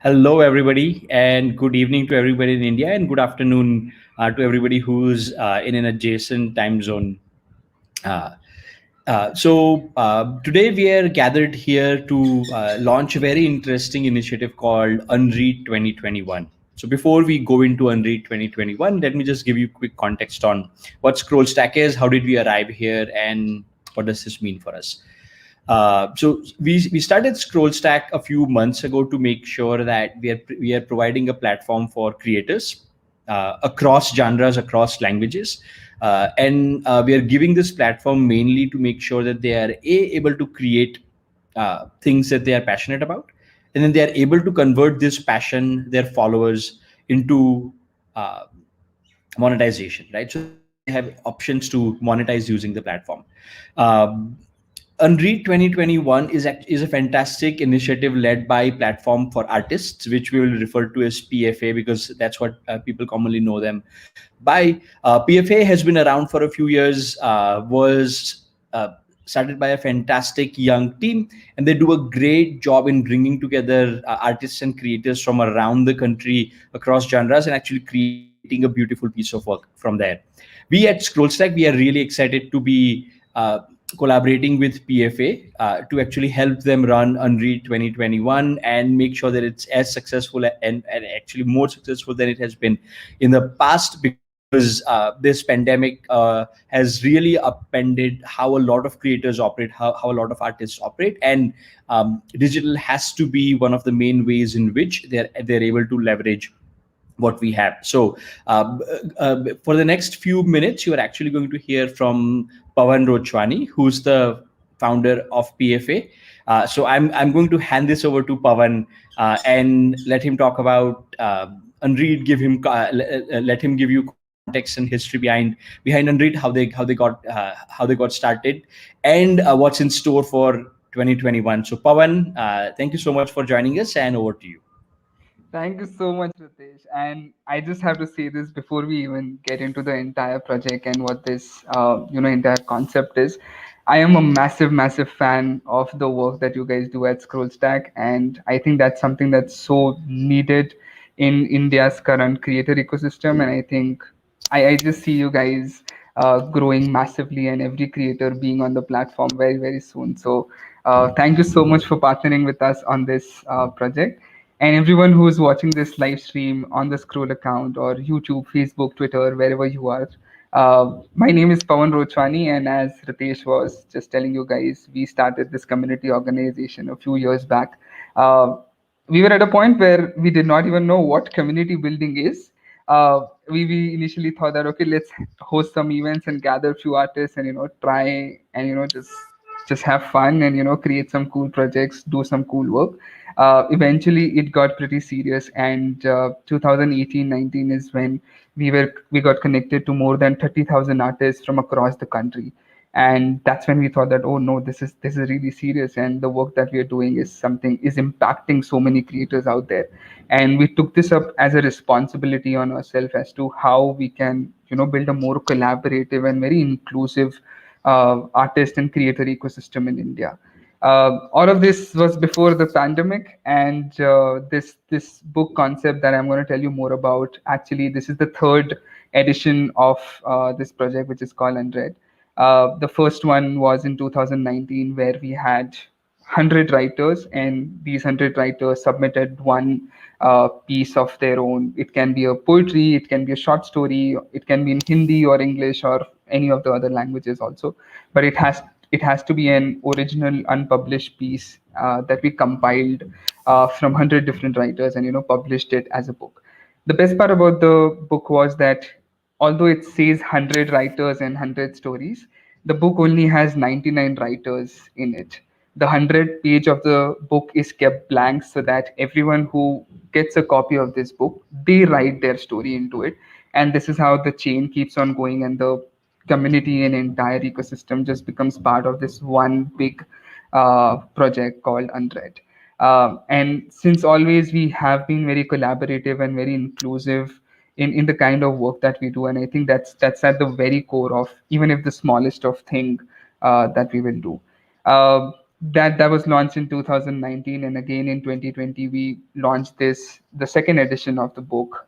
Hello, everybody, and good evening to everybody in India, and good afternoon to everybody who's in an adjacent time zone. Uh, Today we are gathered here to launch a very interesting initiative called Unread 2021. So before we go into Unread 2021, let me just give you quick context on what ScrollStack is, how did we arrive here, and what does this mean for us. We started ScrollStack a few months ago to make sure that we are providing a platform for creators across genres, across languages, and we are giving this platform mainly to make sure that they are able to create things that they are passionate about, and then they are able to convert this passion, their followers, into uh, monetization, right? So they have options to monetize using the platform. Um, Unread 2021 is a fantastic initiative led by Platform for Artists, which we will refer to as PFA because that's what people commonly know them by. PFA has been around for a few years, was started by a fantastic young team, and they do a great job in bringing together artists and creators from around the country across genres and actually creating a beautiful piece of work from there. We at ScrollStack, we are really excited to be collaborating with PFA to actually help them run Unread 2021 and make sure that it's as successful and actually more successful than it has been in the past, because this pandemic has really upended how a lot of creators operate, how a lot of artists operate, and digital has to be one of the main ways in which they're able to leverage what we have. So, for the next few minutes, you are actually going to hear from Pawan Rochwani, who's the founder of PFA. So I'm going to hand this over to Pawan and let him talk about Unread. Let him give you context and history behind Unread, how they got started, and what's in store for 2021. So Pawan, thank you so much for joining us, and over to you. Thank you so much, Ritesh. And I just have to say this before we even get into the entire project and what this, entire concept is. I am a massive, massive fan of the work that you guys do at ScrollStack, and I think that's something that's so needed in India's current creator ecosystem. And I think I just see you guys growing massively, and every creator being on the platform very, very soon. So, thank you so much for partnering with us on this project. And everyone who is watching this live stream on the Scroll account or YouTube, Facebook, Twitter, wherever you are. My name is Pawan Rochwani, and as Ritesh was just telling you guys, we started this community organization a few years back. Uh, we were at a point where we did not even know what community building is. We initially thought that okay, let's host some events and gather a few artists and try and just have fun and create some cool projects, do some cool work. Eventually it got pretty serious, and 2018-19 is when we got connected to more than 30,000 artists from across the country. And that's when we thought that oh no, this is really serious, and the work that we are doing is impacting so many creators out there. And we took this up as a responsibility on ourselves as to how we can build a more collaborative and very inclusive artist and creator ecosystem in India. All of this was before the pandemic, and this book concept that I'm going to tell you more about. Actually, this is the third edition of this project, which is called Unread. The first one was in 2019, where we had 100 writers, and these 100 writers submitted one piece of their own. It can be a poetry, it can be a short story, it can be in Hindi or English or any of the other languages also, but it has to be an original unpublished piece that we compiled from 100 different writers and published it as a book. The best part about the book was that although it says 100 writers and 100 stories, the book only has 99 writers in it. The 100 page of the book is kept blank so that everyone who gets a copy of this book, they write their story into it. And this is how the chain keeps on going, and the community and entire ecosystem just becomes part of this one big project called Unread. And since always we have been very collaborative and very inclusive in the kind of work that we do, and I think that's at the very core of even if the smallest of thing that we will do. That was launched in 2019, and again in 2020 we launched this, the second edition of the book.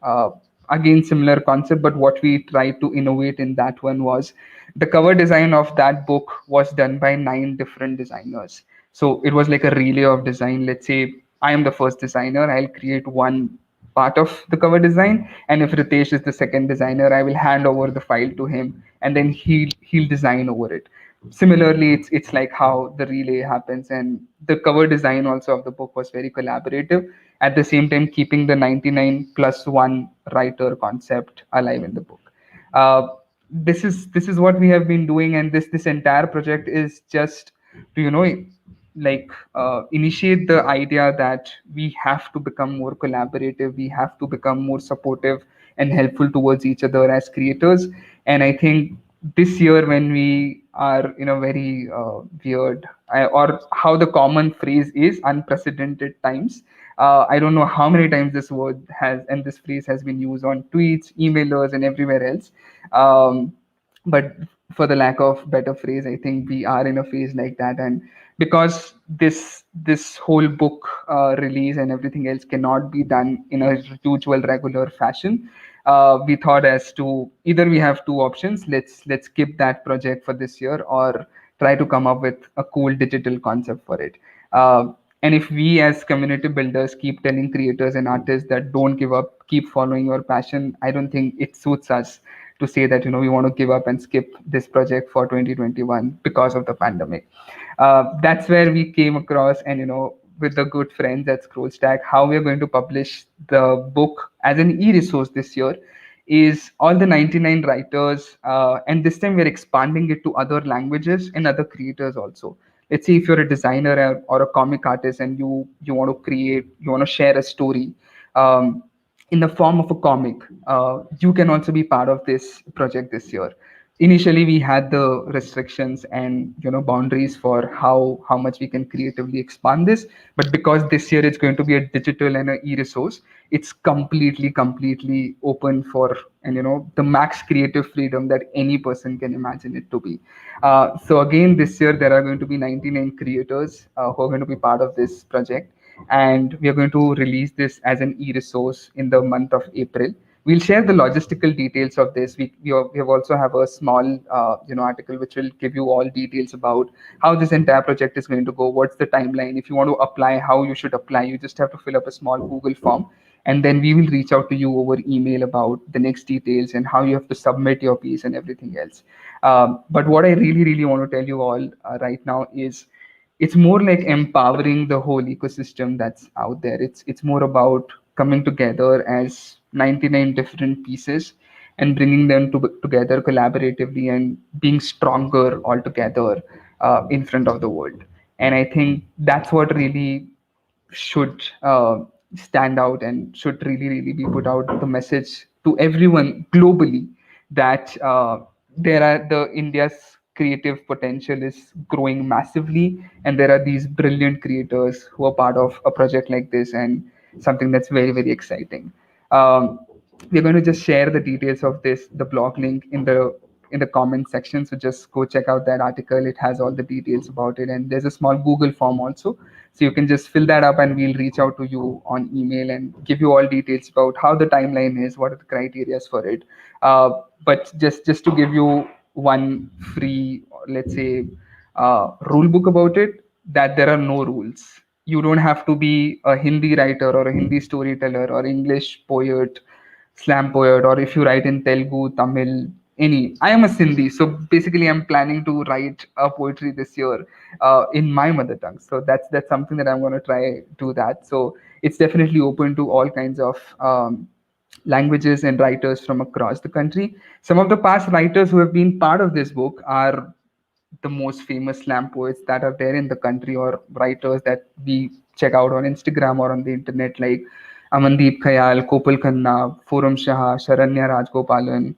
Again, similar concept, but what we tried to innovate in that one was the cover design of that book was done by 9 different designers. So it was like a relay of design. Let's say I am the first designer, I'll create one part of the cover design, and if Ritesh is the second designer, I will hand over the file to him, and then he'll design over it. Similarly, it's like how the relay happens, and the cover design also of the book was very collaborative, at the same time keeping the 99 plus 1 writer concept alive in the book. This is what we have been doing, and this entire project is just to, like, initiate the idea that we have to become more collaborative, we have to become more supportive and helpful towards each other as creators. And I think this year, when we are in a very weird, or how the common phrase is, unprecedented times. I don't know how many times this word has and this phrase has been used on tweets, emailers, and everywhere else. um, but for the lack of better phrase, I think we are in a phase like that. And because this whole book release and everything else cannot be done in a usual regular fashion, we thought as to either we have two options: let's skip that project for this year, or try to come up with a cool digital concept for it. uh, and if we as community builders keep telling creators and artists that don't give up, keep following your passion, I don't think it suits us to say that, we want to give up and skip this project for 2021 because of the pandemic. That's where we came across, and with the good friends at ScrollStack, how we are going to publish the book as an e-resource this year is all the 99 writers, and this time we're expanding it to other languages and other creators also. Let's say if you're a designer or a comic artist, and you want to create, you want to share a story um, in the form of a comic, you can also be part of this project this year. Initially we had the restrictions and boundaries for how much we can creatively expand this, but because this year it's going to be a digital and an e-resource, it's completely open for, and the max creative freedom that any person can imagine it to be. So again, this year there are going to be 99 creators who are going to be part of this project, and we are going to release this as an e-resource in the month of April. We'll share the logistical details of this. We have also have a small article which will give you all details about how this entire project is going to go, what's the timeline, if you want to apply, how you should apply. You just have to fill up a small Google form, and then we will reach out to you over email about the next details and how you have to submit your piece and everything else. But what I really want to tell you all right now is, it's more like empowering the whole ecosystem that's out there. It's more about coming together as 99 different pieces and bringing them together collaboratively and being stronger all together in front of the world. And I think that's what really should stand out and should really be put out the message to everyone globally, that there are the India's creative potential is growing massively, and there are these brilliant creators who are part of a project like this, and something that's very exciting. um, we're going to just share the details of this, the blog link, in the comment section, so just go check out that article. It has all the details about it, and there's a small Google form also, so you can just fill that up and we'll reach out to you on email and give you all details about how the timeline is, what are the criteria for it. But just to give you one free, let's say, rule book about it, that there are no rules. You don't have to be a Hindi writer or a Hindi storyteller or English poet, slam poet, or if you write in Telugu, Tamil, any. I am a Sindhi, so basically I'm planning to write a poetry this year in my mother tongue. So that's something that I'm going to try do that. So it's definitely open to all kinds of languages and writers from across the country. Some of the past writers who have been part of this book are the most famous slam poets that are there in the country, or writers that we check out on Instagram or on the internet, like Amandeep Khayal, Kopal Khanna, Forum Shah, Sharanya Rajgopalan,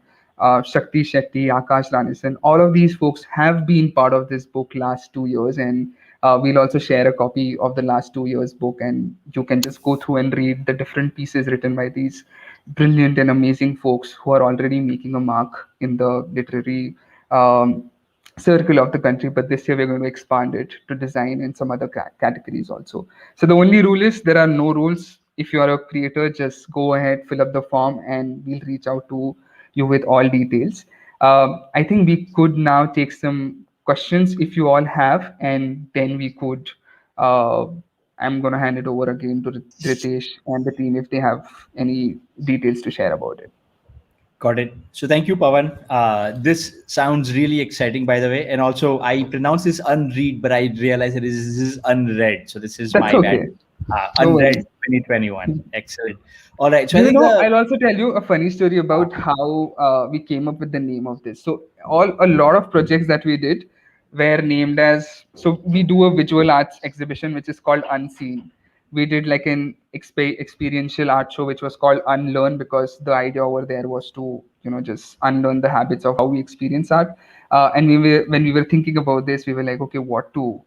Shakti Shetty, Akash Ranison. All of these folks have been part of this book last 2 years, and we'll also share a copy of the last 2 years book, and you can just go through and read the different pieces written by these brilliant and amazing folks who are already making a mark in the literary um, circle of the country, but this year we're going to expand it to design and some other categories also. So the only rule is there are no rules. If you are a creator, just go ahead, fill up the form, and we'll reach out to you with all details. I think we could now take some questions if you all have, and then we could. Uh, I'm going to hand it over again to Ritesh and the team if they have any details to share about it. Got it. So thank you, Pawan. This sounds really exciting, by the way. And also, I pronounce this unread, but I realize that this is unread. So this is That's my bad. okay. No Unread worries. 2021. Excellent. All right. So I You think know, the I'll also tell you a funny story about how we came up with the name of this. So, a lot of projects that we did were named as. So, we do a visual arts exhibition which is called Unseen. We did like an experiential art show which was called Unlearn, because the idea over there was to just unlearn the habits of how we experience art. And when we were thinking about this, we were like, okay, what to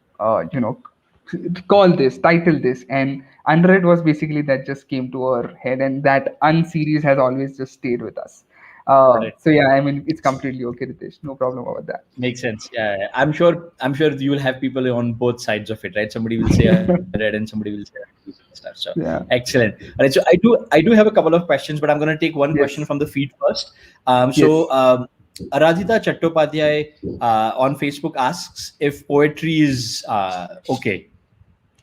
call this, title this, and unread was basically that just came to our head, and that unseries has always just stayed with us. got it. So yeah, I mean it's completely okay, Ritesh. No problem about that. Makes sense. Yeah, yeah. I'm sure. I'm sure you will have people on both sides of it, right? Somebody will say unread and somebody will say unread and stuff. So Yeah. excellent. All right. So I do have a couple of questions, but I'm going to take one question from Yes. the feed first. So Yes. Aradhita Chattopadhyay on Facebook asks if poetry is okay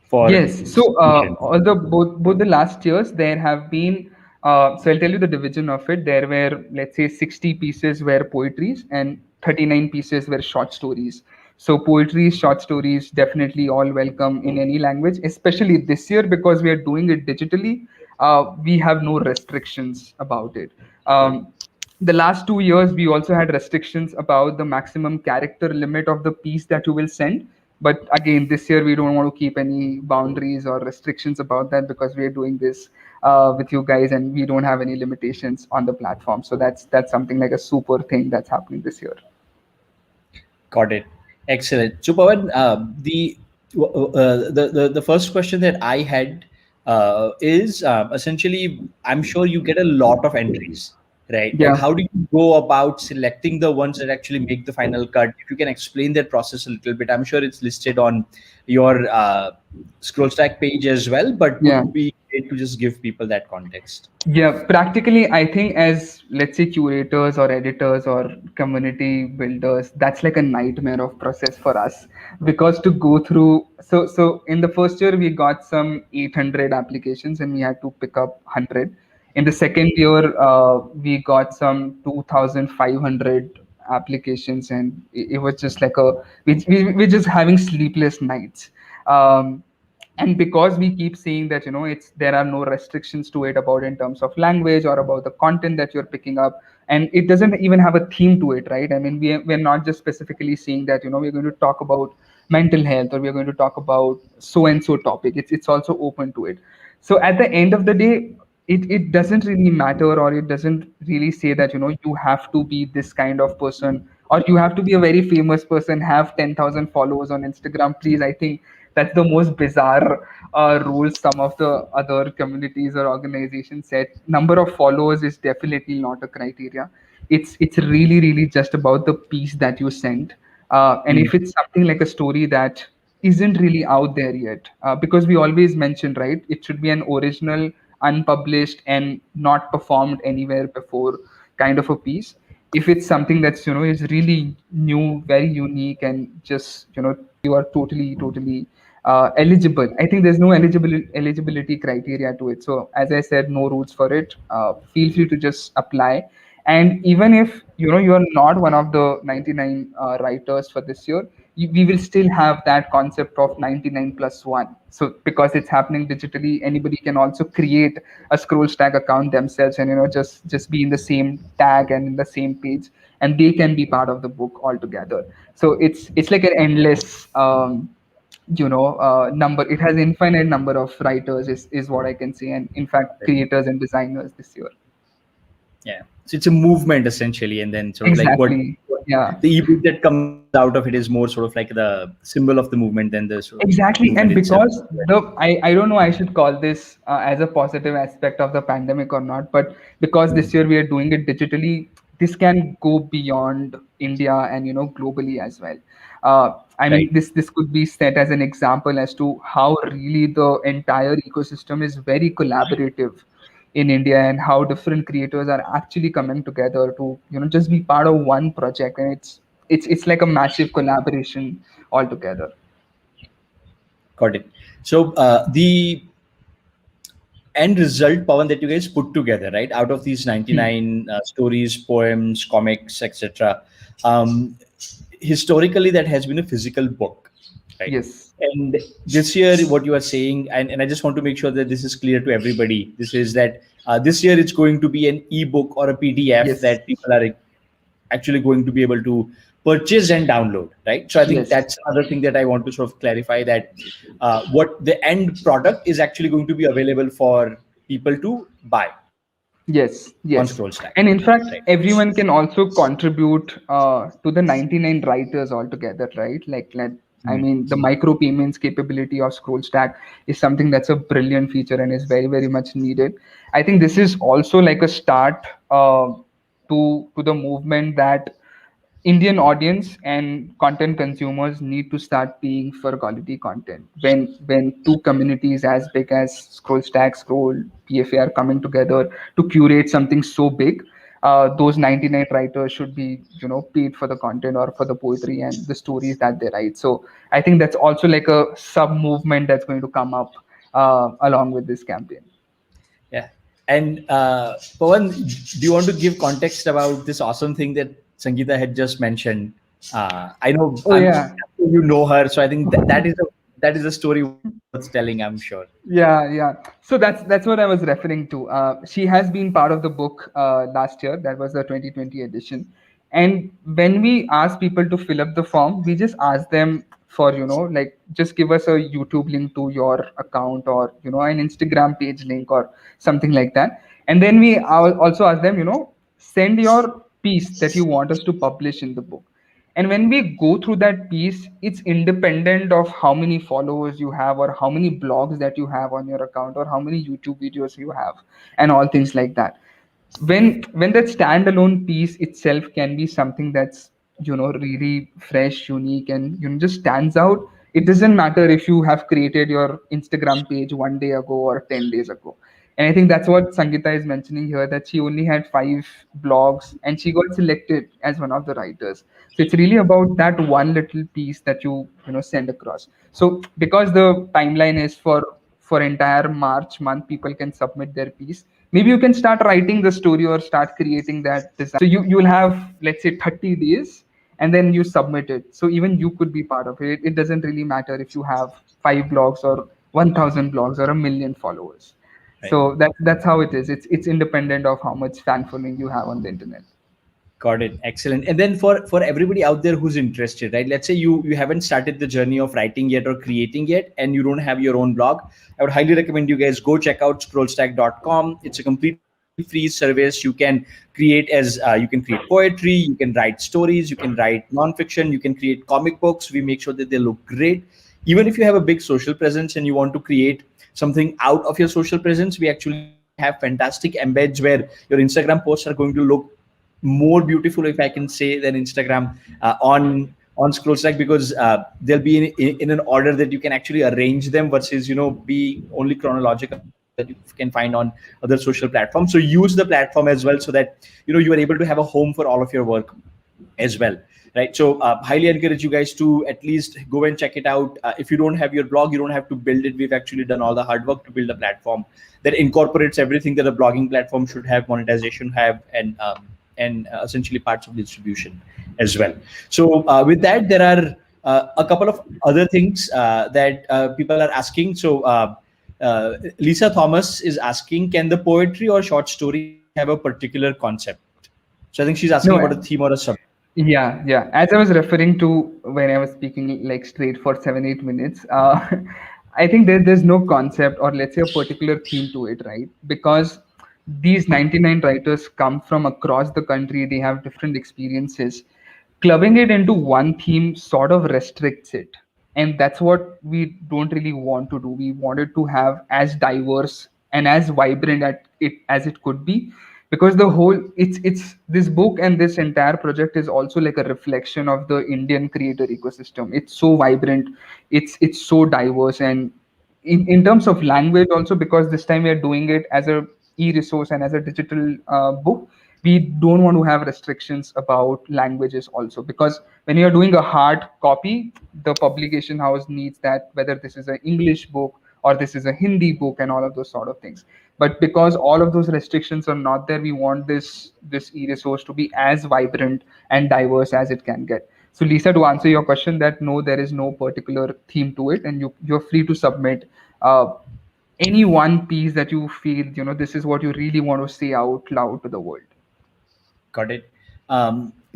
for Yes. So submission. all the both the last years there have been. So I'll tell you the division of it. There were, let's say, 60 pieces were poetries and 39 pieces were short stories. So poetry, short stories, definitely all welcome in any language. Especially this year because we are doing it digitally. We have no restrictions about it. The last 2 years we also had restrictions about the maximum character limit of the piece that you will send, but again this year we don't want to keep any boundaries or restrictions about that because we are doing this with you guys and we don't have any limitations on the platform. So that's something like a super thing that's happening this year. Got it. Excellent. So, Pawan, the first question that I had is essentially, I'm sure you get a lot of entries, right? And Yeah. how do you go about selecting the ones that actually make the final cut? If you can explain that process a little bit, I'm sure it's listed on your ScrollStack page as well, but Yeah. would be great to just give people that context. Yeah, practically, I think as let's say curators or editors or community builders, that's like a nightmare of process for us because to go through. So in the first year we got some 800 applications and we had to pick up 100. In the second year, we got some 2,500 applications, and it was just like we're just having sleepless nights. Um, and because we keep saying that it's there are no restrictions to it about in terms of language or about the content that you're picking up, and it doesn't even have a theme to it, right? I mean we're not just specifically saying that we're going to talk about mental health or we're going to talk about so and so topic. It's also open to it. So at the end of the day, it doesn't really matter, or it doesn't really say that you have to be this kind of person or you have to be a very famous person, have 10,000 followers on Instagram. Please, I think that's the most bizarre rules some of the other communities or organizations set. Number of followers is definitely not a criteria. It's really really just about the piece that you send, and Hmm. if it's something like a story that isn't really out there yet, because we always mention, right, it should be an original, unpublished and not performed anywhere before kind of a piece. If it's something that's is really new, very unique, and just you are totally eligible. I think there's no eligibility criteria to it. So as I said, no rules for it. Feel free to just apply. And even if you're not one of the 99 writers for this year, we will still have that concept of 99 plus one. So because it's happening digitally, anybody can also create a scroll stack account themselves and just be in the same tag and in the same page, and they can be part of the book altogether. So it's like an endless number. It has infinite number of writers is what I can say, and in fact creators and designers this year. Yeah. So it's a movement essentially, and then sort of like Exactly. Yeah. the ebook that comes out of it is more sort of like the symbol of the movement than the sort of Exactly, movement and itself. because I don't know, I should call this as a positive aspect of the pandemic or not, but because this year we are doing it digitally, this can go beyond India and globally as well. I Right. mean, this could be set as an example as to how really the entire ecosystem is very collaborative in India, and how different creators are actually coming together to just be part of one project, and it's like a massive collaboration altogether. Got it. So the end result, Pawan, that you guys put together, right, out of these Hmm. 99 stories, poems, comics, etc. Um, Historically, that has been a physical book, right? Yes, And this year, what you are saying, and I just want to make sure that this is clear to everybody. This is that this year it's going to be an ebook or a PDF yes, that people are actually going to be able to purchase and download, right? So I think yes. that's another thing that I want to sort of clarify, that what the end product is actually going to be available for people to buy Yes, on yes. ScrollStack, And in fact, right? everyone can also contribute to the 99 writers altogether, right? I Mm. mean, the micro payments capability of ScrollStack is something that's a brilliant feature and is very, very much needed. I think this is also like a start to the movement that Indian audience and content consumers need to start paying for quality content. When two communities as big as ScrollStack, Scroll, PFA are coming together to curate something so big, those 99 writers should be paid for the content or for the poetry and the stories that they write. So I think that's also like a sub movement that's going to come up along with this campaign. Yeah. And Pawan, do you want to give context about this awesome thing that Sangeeta had just mentioned? I know Oh yeah. you know her, so I think that is a story worth telling, I'm sure. Yeah. So that's what I was referring to. She has been part of the book last year. That was the 2020 edition. And when we ask people to fill up the form, we just ask them for like, just give us a YouTube link to your account, or an Instagram page link or something like that. And then we also ask them, send your piece that you want us to publish in the book. And when we go through that piece, it's independent of how many followers you have, or how many blogs that you have on your account, or how many YouTube videos you have, and all things like that. When that standalone piece itself can be something that's really fresh, unique, and just stands out. It doesn't matter if you have created your Instagram page 1 day ago or 10 days ago. And I think that's what Sangeeta is mentioning here, that she only had 5 blogs and she got selected as one of the writers. So it's really about that one little piece that you send across. So because the timeline is for entire March month, people can submit their piece. Maybe you can start writing the story or start creating that design. So you'll have, let's say, 30 days, and then you submit it. So even you could be part of it. It doesn't really matter if you have 5 blogs or 1,000 blogs or a million followers. Right. So that's how it is. It's independent of how much fan following you have on the internet. Got it. Excellent. And then for everybody out there who's interested, right? Let's say you haven't started the journey of writing yet or creating yet, and you don't have your own blog. I would highly recommend you guys go check out scrollstack.com. It's a completely free service. You can you can create poetry, you can write stories, you can write nonfiction, you can create comic books. We make sure that they look great. Even if you have a big social presence and you want to create something out of your social presence, we actually have fantastic embeds where your Instagram posts are going to look more beautiful, if I can say, than Instagram on ScrollStack, because they'll be in an order that you can actually arrange them versus be only chronological that you can find on other social platforms. So use the platform as well, so that you are able to have a home for all of your work as well, right? So highly encourage you guys to at least go and check it out. If you don't have your blog, you don't have to build it. We've actually done all the hard work to build a platform that incorporates everything that a blogging platform should have, monetization have, and essentially parts of distribution as well. So with that, there are a couple of other things that people are asking. So Lisa Thomas is asking, can the poetry or short stories have a particular concept? So I think she's asking about a No. theme or a subject. Yeah. As I was referring to when I was speaking like straight for 7-8 minutes, I think there's no concept or, let's say, a particular theme to it, right? Because these 99 writers come from across the country, they have different experiences. Clubbing it into one theme sort of restricts it. And that's what we don't really want to do. We wanted to have as diverse and as vibrant as it could be, because the whole it's this book and this entire project is also like a reflection of the Indian creator ecosystem. It's so vibrant, it's so diverse, and in terms of language also, because this time we are doing it as a e-resource and as a digital book. We don't want to have restrictions about languages also, because when you're doing a hard copy, the publication house needs that whether this is an English book or this is a Hindi book and all of those sort of things. But because all of those restrictions are not there, we want this e-resource to be as vibrant and diverse as it can get. So Lisa, to answer your question, that no, there is no particular theme to it, and you're free to submit any one piece that you feel, this is what you really want to say out loud to the world. Got it.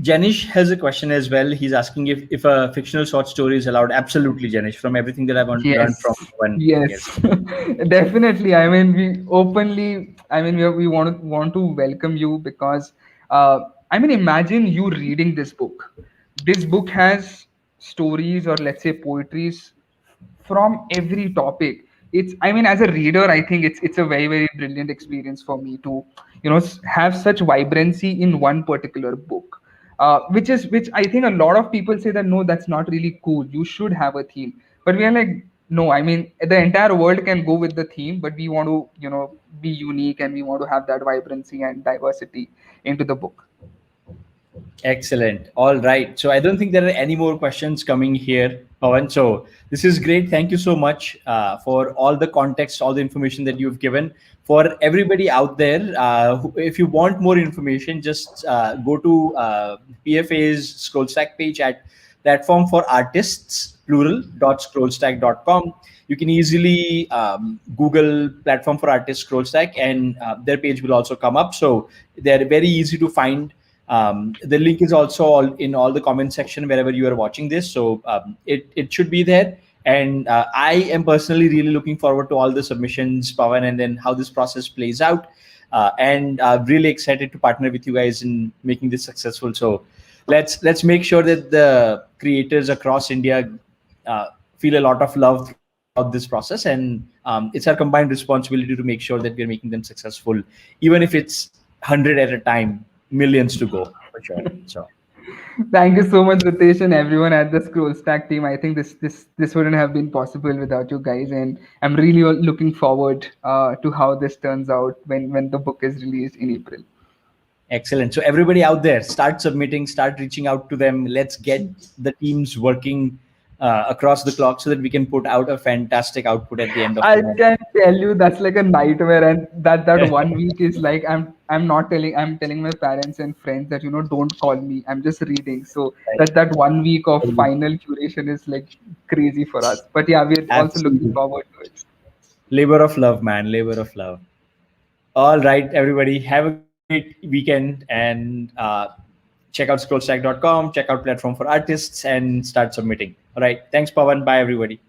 Janish has a question as well. He's asking if a fictional short story is allowed. Absolutely, Janish. From everything that I've learned from Yes, one, yes, yes. definitely. I mean, we openly, I mean, we want to welcome you, because, I mean, imagine you reading this book. This book has stories, or let's say poetries, from every topic. It's, I mean, as a reader, I think it's a very, very brilliant experience for me to, have such vibrancy in one particular book. Which I think a lot of people say that no, that's not really cool. You should have a theme, but we are like, no. I mean, the entire world can go with the theme, but we want to, be unique, and we want to have that vibrancy and diversity into the book. Excellent. All right. So I don't think there are any more questions coming here, Pawan. So this is great. Thank you so much for all the context, all the information that you've given. For everybody out there, if you want more information, just go to PFA's ScrollStack page at platform for artists, plural, .scrollstack.com. You can easily Google platform for artists ScrollStack, and their page will also come up. So they're very easy to find. The link is also in all the comment section wherever you are watching this, so it should be there. And I am personally really looking forward to all the submissions, Pawan, and then how this process plays out. And really excited to partner with you guys in making this successful. So let's make sure that the creators across India feel a lot of love throughout this process, and it's our combined responsibility to make sure that we're making them successful, even if it's 100 at a time, millions to go for sure. So Thank you so much, Ritesh, and everyone at the Scroll Stack team. I think this wouldn't have been possible without you guys, and I'm really looking forward to how this turns out when the book is released in April. excellent. So everybody out there, start submitting, start reaching out to them. Let's get the teams working across the clock so that we can put out a fantastic output at the end of I the month. can tell you that's like a nightmare, and that 1 week is like I'm not telling I'm telling my parents and friends that don't call me. I'm just reading. So Right. that 1 week of final curation is like crazy for us. But yeah, we're also looking Absolutely. forward to it. Labor of love, man. Labor of love. All right, everybody. Have a great weekend, and check out scrollstack.com, check out platform for artists, and start submitting. All right. Thanks, Pawan. Bye, everybody.